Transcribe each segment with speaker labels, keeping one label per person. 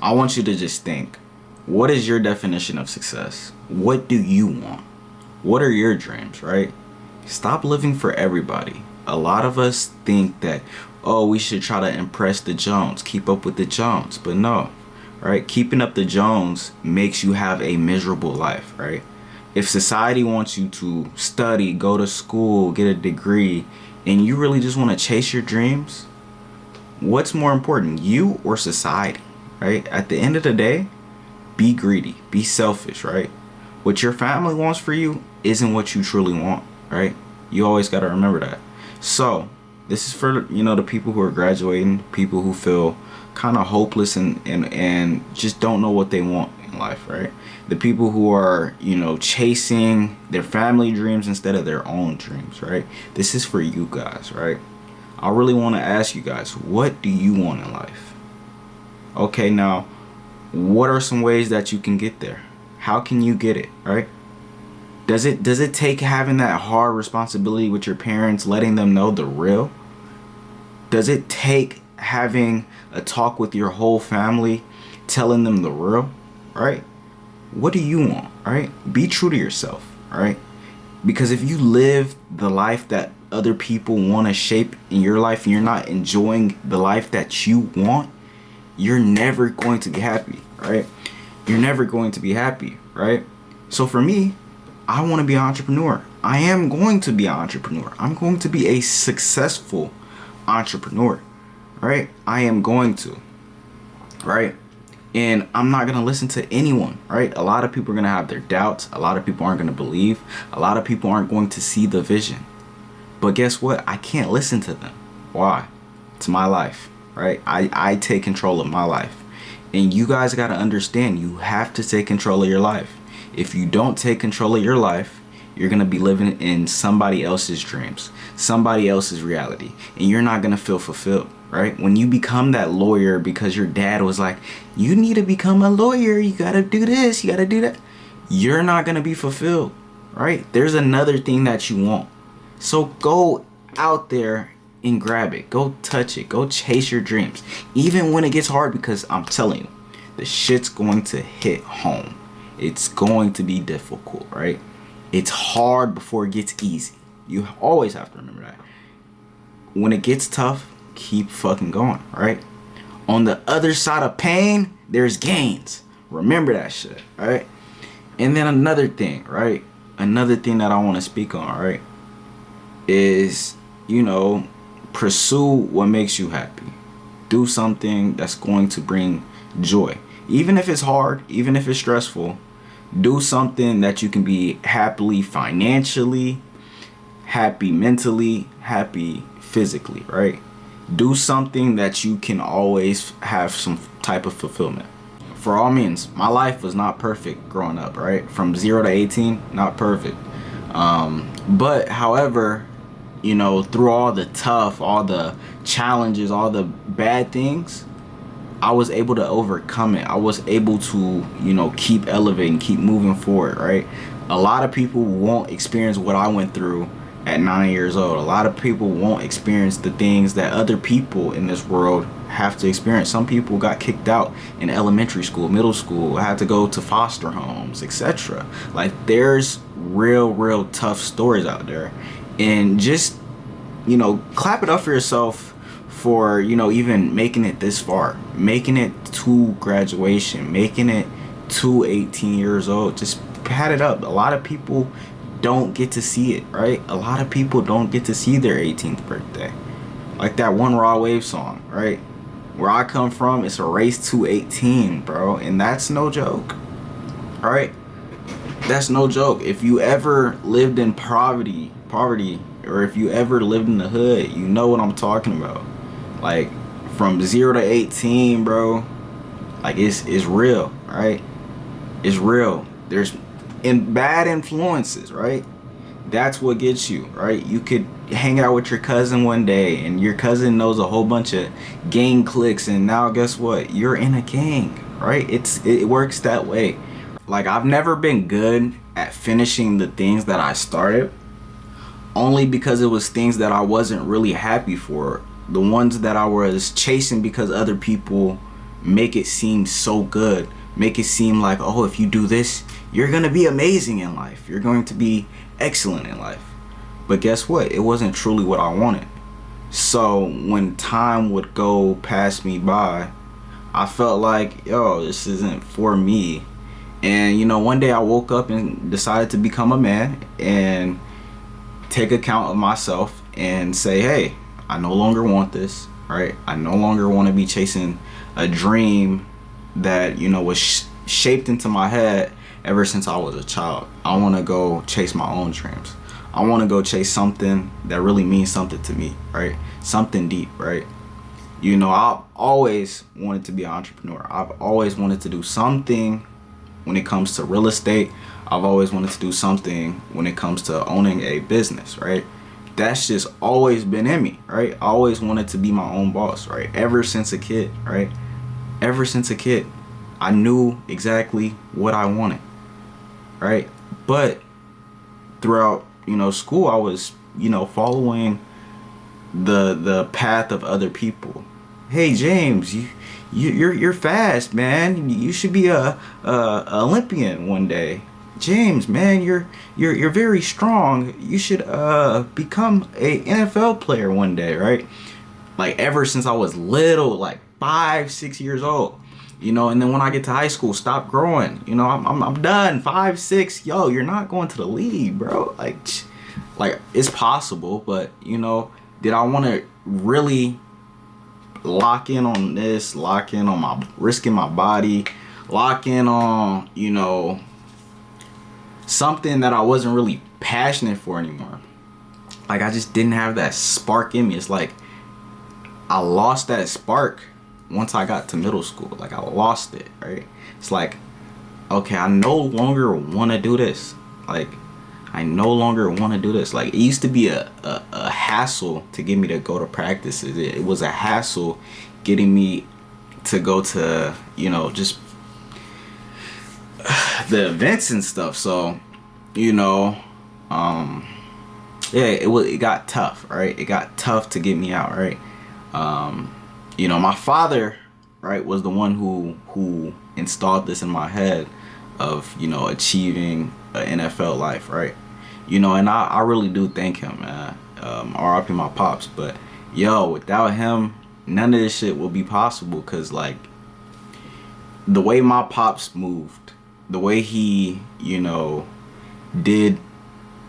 Speaker 1: I want you to just think, what is your definition of success? What do you want? What are your dreams, right? Stop living for everybody. A lot of us think that, oh, we should try to impress the Jones, keep up with the Jones. But no, right? Keeping up the Jones makes you have a miserable life, right? If society wants you to study, go to school, get a degree, and you really just want to chase your dreams, what's more important, you or society, right? At the end of the day, be greedy, be selfish, right? What your family wants for you isn't what you truly want, right? You always got to remember that. So this is for, the people who are graduating, people who feel kind of hopeless and just don't know what they want in life, right? The people who are, chasing their family dreams instead of their own dreams, right? This is for you guys, right? I really want to ask you guys, what do you want in life? Okay, now, what are some ways that you can get there? How can you get it, right? Does it take having that hard responsibility with your parents, letting them know the real? Does it take having a talk with your whole family, telling them the real, right? What do you want, right? Be true to yourself, right? Because if you live the life that other people want to shape in your life and you're not enjoying the life that you want, you're never going to be happy, right? You're never going to be happy, right? So for me, I want to be an entrepreneur. I am going to be an entrepreneur. I'm going to be a successful entrepreneur, right? I am going to, right? And I'm not going to listen to anyone, right? A lot of people are going to have their doubts. A lot of people aren't going to believe. A lot of people aren't going to see the vision. But guess what? I can't listen to them. Why? It's my life, right? I take control of my life. And you guys got to understand, you have to take control of your life. If you don't take control of your life, you're going to be living in somebody else's dreams, somebody else's reality, and you're not going to feel fulfilled, right? When you become that lawyer because your dad was like, you need to become a lawyer, you got to do this, you got to do that, you're not going to be fulfilled, right? There's another thing that you want. So go out there and grab it. Go touch it. Go chase your dreams. Even when it gets hard, because I'm telling you, the shit's going to hit home. It's going to be difficult, right? It's hard before it gets easy. You always have to remember that. When it gets tough, keep fucking going, right? On the other side of pain, there's gains. Remember that shit, right? And then another thing, right? Another thing that I want to speak on, right? Is, pursue what makes you happy. Do something that's going to bring joy. Even if it's hard, even if it's stressful, do something that you can be happily financially, happy mentally, happy physically, right? Do something that you can always have some type of fulfillment. For all means, my life was not perfect growing up, right? From 0 to 18, not perfect. But however, through all the tough, all the challenges, all the bad things, I was able to overcome it. I was able to, keep elevating, keep moving forward, right? A lot of people won't experience what I went through at 9 years old. A lot of people won't experience the things that other people in this world have to experience. Some people got kicked out in elementary school, middle school, had to go to foster homes, etc. Like, there's real tough stories out there. And just, clap it up for yourself for, even making it this far, making it to graduation, making it to 18 years old. Just pat it up. A lot of people don't get to see it, right? A lot of people don't get to see their 18th birthday. Like that one Raw Wave song, right? Where I come from, it's a race to 18, bro. And that's no joke, right? That's no joke. If you ever lived in poverty, or if you ever lived in the hood, you know what I'm talking about. Like, from 0 to 18, bro, like, it's real, right? It's real. There's bad influences, right? That's what gets you, right? You could hang out with your cousin one day and your cousin knows a whole bunch of gang cliques, and now guess what? You're in a gang, right? It works that way. Like, I've never been good at finishing the things that I started, only because it was things that I wasn't really happy for. The ones that I was chasing because other people make it seem so good, make it seem like, oh, if you do this, you're gonna be amazing in life, you're going to be excellent in life. But guess what? It wasn't truly what I wanted. So when time would go past me by, I felt like, yo, this isn't for me. And you know, one day I woke up and decided to become a man and take account of myself and say, hey, I no longer want this, right? I no longer want to be chasing a dream that, you know, was shaped into my head ever since I was a child. I want to go chase my own dreams. I want to go chase something that really means something to me, right? Something deep, right? You know, I've always wanted to be an entrepreneur. I've always wanted to do something when it comes to real estate. I've always wanted to do something when it comes to owning a business, right? That's just always been in me, right? I always wanted to be my own boss, right? Ever since a kid, right? Ever since a kid, I knew exactly what I wanted, right? But throughout, you know, school, I was, you know, following the path of other people. Hey, James, you're fast, man. You should be a Olympian one day. James, man, you're very strong. You should become a NFL player one day, right? Like ever since I was little, like 5-6 years old, you know. And then when I get to high school, stop growing. You know, I'm done. 5-6, yo, you're not going to the league, bro. Like it's possible, but you know, did I want to really lock in on this, lock in on my risking my body, lock in on, you know, something that I wasn't really passionate for anymore? Like I just didn't have that spark in me. It's like I lost that spark once I got to middle school. Like I lost it, right? It's like, okay, I no longer want to do this. Like I no longer want to do this. Like it used to be a hassle to get me to go to practices. It was a hassle getting me to go to, you know, just the events and stuff. So, you know, yeah, it got tough, right? It got tough to get me out, right? You know, my father, right, was the one who installed this in my head of, you know, achieving an NFL life, right? You know, and I really do thank him, man. RIP my pops. But yo, without him, none of this shit will be possible. Cause like the way my pops moved, the way he, you know, did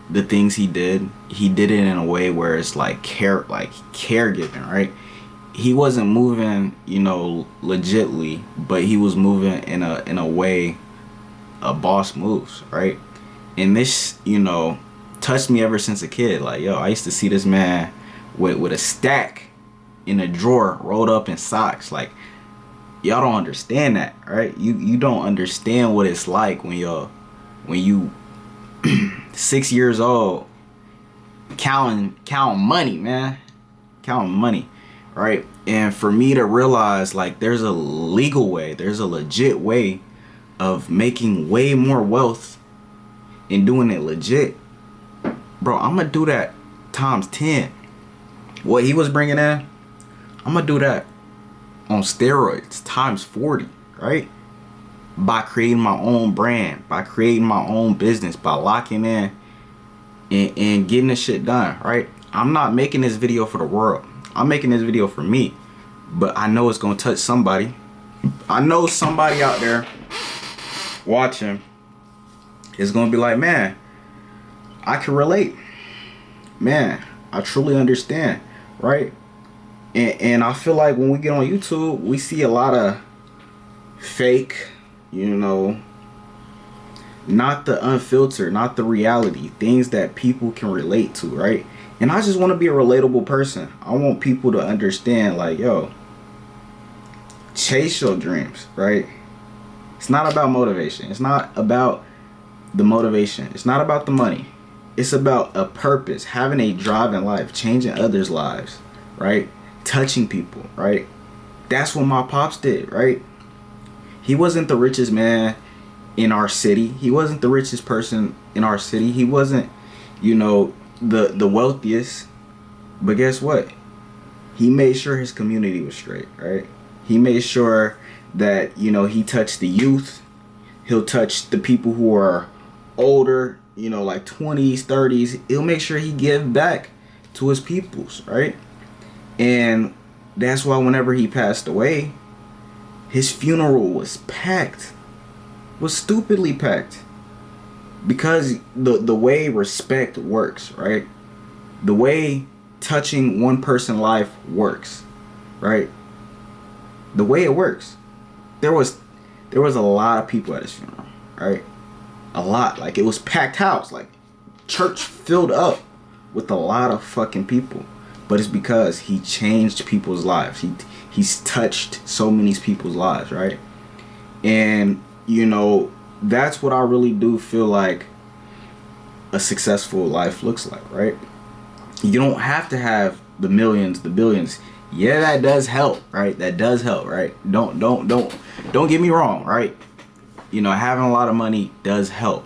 Speaker 1: the things he did it in a way where it's like caregiving, right? He wasn't moving, you know, legitly, but he was moving in a way a boss moves, right? And this, you know, touched me ever since a kid. Like, yo, I used to see this man with a stack in a drawer rolled up in socks. Like, y'all don't understand that, right? You don't understand what it's like when you 6 years old counting money, man. Counting money, right? And for me to realize like there's a legal way, there's a legit way of making way more wealth and doing it legit, bro, I'm gonna do that times 10. What he was bringing in, I'm gonna do that on steroids times 40, right? By creating my own brand, by creating my own business, by locking in and getting this shit done, right? I'm not making this video for the world. I'm making this video for me, but I know it's gonna touch somebody. I know somebody out there watching is gonna be like, man, I can relate. Man, I truly understand, right? And I feel like when we get on YouTube, we see a lot of fake, you know, not the unfiltered, not the reality, things that people can relate to, right? And I just want to be a relatable person. I want people to understand, like, yo, chase your dreams, right? It's not about motivation. It's not about the motivation. It's not about the money. It's about a purpose, having a drive in life, changing others' lives, right? Touching people, right? That's what my pops did, right? He wasn't the richest man in our city. He wasn't the richest person in our city. He wasn't, you know, the wealthiest. But guess what? He made sure his community was straight, right? He made sure that, you know, he touched the youth. He'll touch the people who are older, you know, like 20s, 30s. He'll make sure he give back to his peoples, right? And that's why whenever he passed away, his funeral was packed. Was stupidly packed. Because the way respect works, right? The way touching one person's life works, right? The way it works. There was a lot of people at his funeral, right? A lot. Like, it was packed house. Like, church filled up with a lot of fucking people. But it's because he changed people's lives. He's touched so many people's lives, right? And, you know, that's what I really do feel like a successful life looks like, right? You don't have to have the millions, the billions. Yeah, that does help, right? That does help, right? Don't get me wrong, right? You know, having a lot of money does help,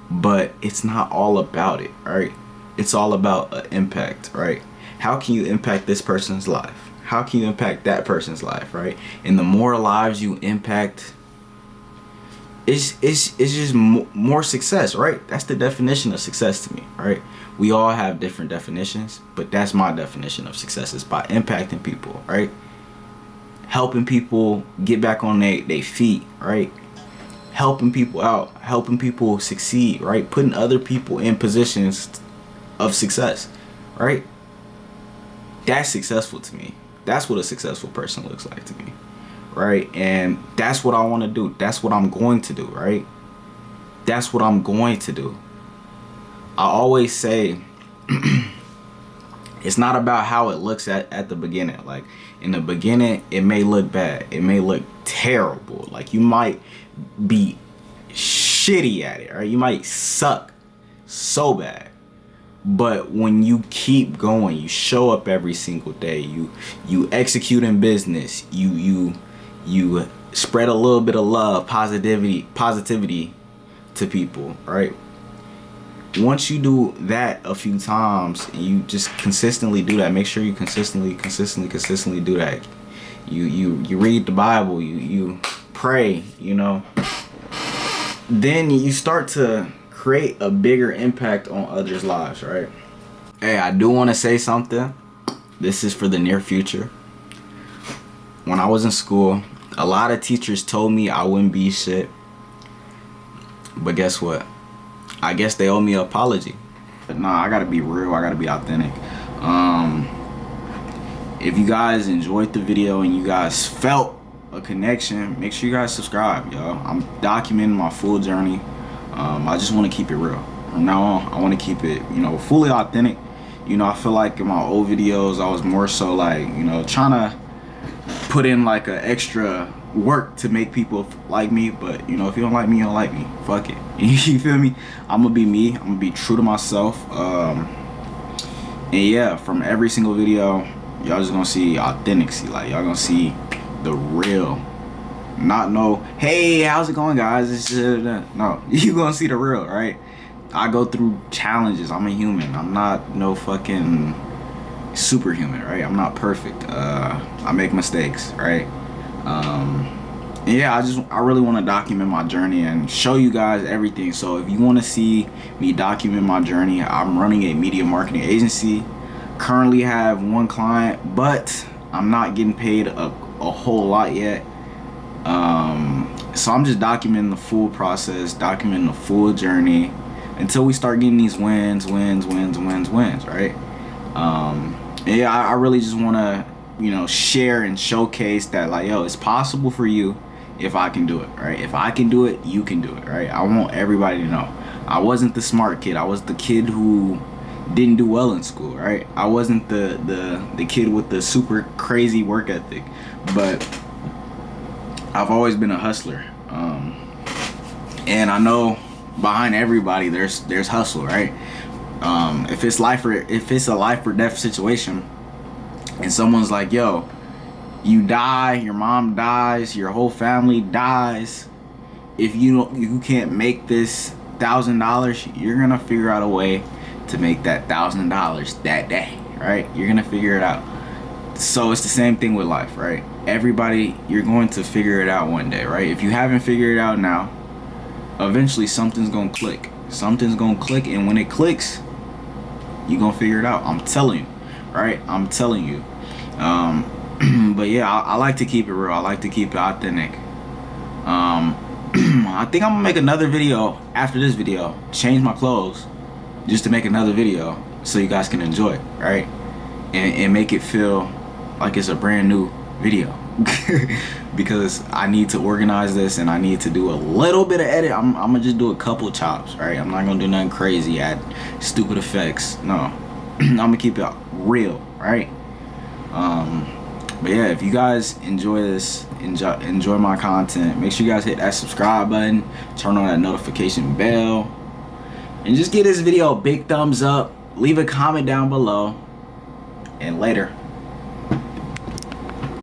Speaker 1: but it's not all about it, right? It's all about an impact, right? How can you impact this person's life? How can you impact that person's life, right? And the more lives you impact, it's just more success, right? That's the definition of success to me, right? We all have different definitions, but that's my definition of success, is by impacting people, right? Helping people get back on their feet, right? Helping people out, helping people succeed, right? Putting other people in positions of success, right? That's successful to me. That's what a successful person looks like to me, right? And that's what I want to do. That's what I'm going to do, right? That's what I'm going to do. I always say it's not about how it looks at the beginning. Like, in the beginning, it may look bad. It may look terrible. Like, you might be shitty at it, right? You might suck so bad. But when you keep going, you show up every single day, you execute in business, you spread a little bit of love, positivity to people, right? Once you do that a few times, you just consistently do that. Make sure you consistently do that. You read the Bible, you pray, you know. Then you start to create a bigger impact on others' lives, right? Hey, I do want to say something. This is for the near future. When I was in school, a lot of teachers told me I wouldn't be shit. But guess what? I guess they owe me an apology. But nah, I gotta be real. I gotta be authentic. If you guys enjoyed the video and you guys felt a connection, make sure you guys subscribe, y'all. I'm documenting my full journey. I just want to keep it real. From now on, I want to keep it, you know, fully authentic. You know, I feel like in my old videos, I was more so like, you know, trying to put in like an extra work to make people like me. But, you know, if you don't like me, you don't like me. Fuck it. You feel me? I'm going to be me. I'm going to be true to myself. And yeah, from every single video, y'all just going to see authenticity. Like, y'all going to see the real. Not no, hey, how's it going, guys? It's no, you gonna see the real, right? I go through challenges. I'm a human. I'm not no fucking superhuman, right? I'm not perfect. I make mistakes, right? Yeah, I really want to document my journey and show you guys everything. So if you want to see me document my journey, I'm running a media marketing agency. Currently have one client, but I'm not getting paid a whole lot yet. So I'm just documenting the full process, documenting the full journey until we start getting these wins, right? Yeah, I really just want to, you know, share and showcase that, like, yo, it's possible for you if I can do it, right? If I can do it, you can do it, right? I want everybody to know. I wasn't the smart kid. I was the kid who didn't do well in school, right? I wasn't the kid with the super crazy work ethic, but I've always been a hustler, and I know behind everybody there's hustle, right? If it's a life or death situation, and someone's like, "Yo, you die, your mom dies, your whole family dies. If you can't make this $1,000, you're gonna figure out a way to make that $1,000 that day, right? You're gonna figure it out." So it's the same thing with life, right? Everybody, you're going to figure it out one day, right? If you haven't figured it out now, eventually something's gonna click. Something's gonna click, and when it clicks, you're gonna figure it out. I'm telling you, right? I'm telling you. But yeah, I like to keep it real. I like to keep it authentic. I think I'm gonna make another video after this video, change my clothes just to make another video so you guys can enjoy it, right? And make it feel like it's a brand new video. Because I need to organize this, and I need to do a little bit of edit. I'm gonna just do a couple chops, right? I'm not gonna do nothing crazy, add stupid effects. No. I'm gonna keep it real, right? But yeah, if you guys enjoy this, enjoy my content, make sure you guys hit that subscribe button, turn on that notification bell, and just give this video a big thumbs up, leave a comment down below, and later.